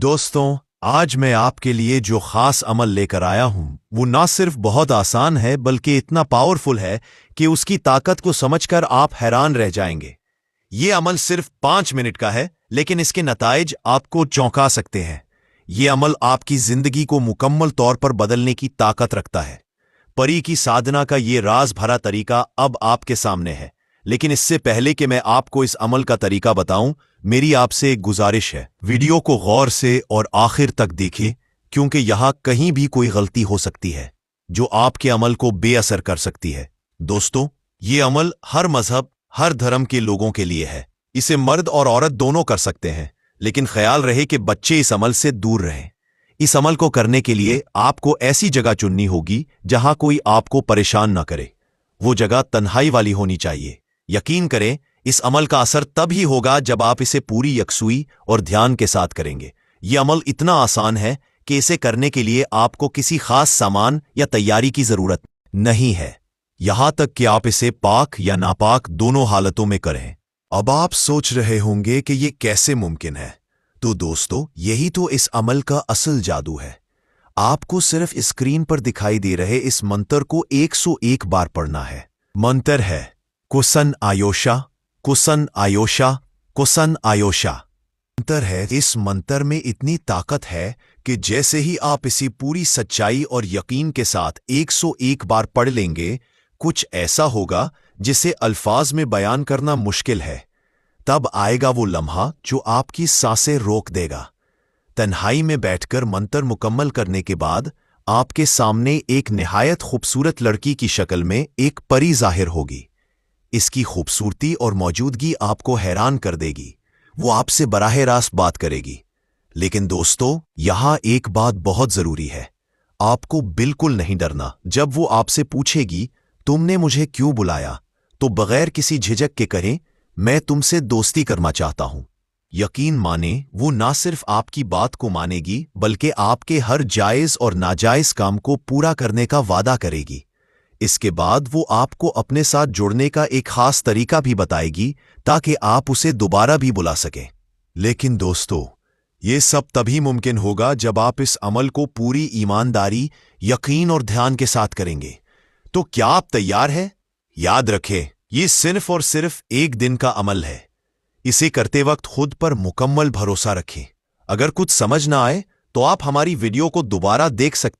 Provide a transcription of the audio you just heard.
दोस्तों, आज मैं आपके लिए जो खास अमल लेकर आया हूं वो ना सिर्फ बहुत आसान है बल्कि इतना पावरफुल है कि उसकी ताकत को समझकर आप हैरान रह जाएंगे। ये अमल सिर्फ 5 मिनट का है, लेकिन इसके नताइज आपको चौंका सकते हैं। ये अमल आपकी जिंदगी को मुकम्मल तौर पर बदलने की ताकत रखता है। परी की साधना का ये राज भरा तरीका अब आपके सामने है, लेकिन इससे पहले कि मैं आपको इस अमल का तरीका बताऊं, मेरी आपसे एक गुजारिश है। वीडियो को गौर से और आखिर तक देखिए, क्योंकि यहां कहीं भी कोई गलती हो सकती है जो आपके अमल को बेअसर कर सकती है। दोस्तों, ये अमल हर मजहब, हर धर्म के लोगों के लिए है। इसे मर्द और औरत दोनों कर सकते हैं, लेकिन ख्याल रहे कि बच्चे इस अमल से दूर रहें। इस अमल को करने के लिए आपको ऐसी जगह चुननी होगी जहां कोई आपको परेशान न करे। वो जगह तन्हाई वाली होनी चाहिए। यकीन करें, इस अमल का असर तब ही होगा जब आप इसे पूरी यकसुई और ध्यान के साथ करेंगे। यह अमल इतना आसान है कि इसे करने के लिए आपको किसी खास सामान या तैयारी की जरूरत नहीं है, यहां तक कि आप इसे पाक या नापाक दोनों हालतों में करें। अब आप सोच रहे होंगे कि यह कैसे मुमकिन है। तो दोस्तों, यही तो इस अमल का असल जादू है। आपको सिर्फ स्क्रीन पर दिखाई दे रहे इस मंत्र को 101 बार पढ़ना है। मंत्र है कुसन आयोशा, कुसन आयोशा, कुसन आयोशा। मंत्र है, इस मंत्र में इतनी ताकत है कि जैसे ही आप इसे पूरी सच्चाई और यकीन के साथ 101 बार पढ़ लेंगे, कुछ ऐसा होगा जिसे अल्फाज में बयान करना मुश्किल है। तब आएगा वो लम्हा जो आपकी सांसें रोक देगा। तन्हाई में बैठकर मंत्र मुकम्मल करने के बाद आपके सामने एक निहायत खूबसूरत लड़की की शक्ल में एक परी जाहिर होगी। इसकी खूबसूरती और मौजूदगी आपको हैरान कर देगी। वो आपसे बराह रास्त बात करेगी। लेकिन दोस्तों, यहां एक बात बहुत जरूरी है। आपको बिल्कुल नहीं डरना। जब वो आपसे पूछेगी तुमने मुझे क्यों बुलाया, तो बगैर किसी झिझक के कहें, मैं तुमसे दोस्ती करना चाहता हूं। यकीन माने, वो ना सिर्फ आपकी बात को मानेगी बल्कि आपके हर जायज और नाजायज काम को पूरा करने का वादा करेगी। इसके बाद वो आपको अपने साथ जुड़ने का एक खास तरीका भी बताएगी ताकि आप उसे दोबारा भी बुला सकें। लेकिन दोस्तों, ये सब तभी मुमकिन होगा जब आप इस अमल को पूरी ईमानदारी, यकीन और ध्यान के साथ करेंगे। तो क्या आप तैयार हैं? याद रखें, ये सिर्फ और सिर्फ एक दिन का अमल है। इसे करते वक्त खुद पर मुकम्मल भरोसा रखें। अगर कुछ समझ ना आए तो आप हमारी वीडियो को दोबारा देख सकते हैं।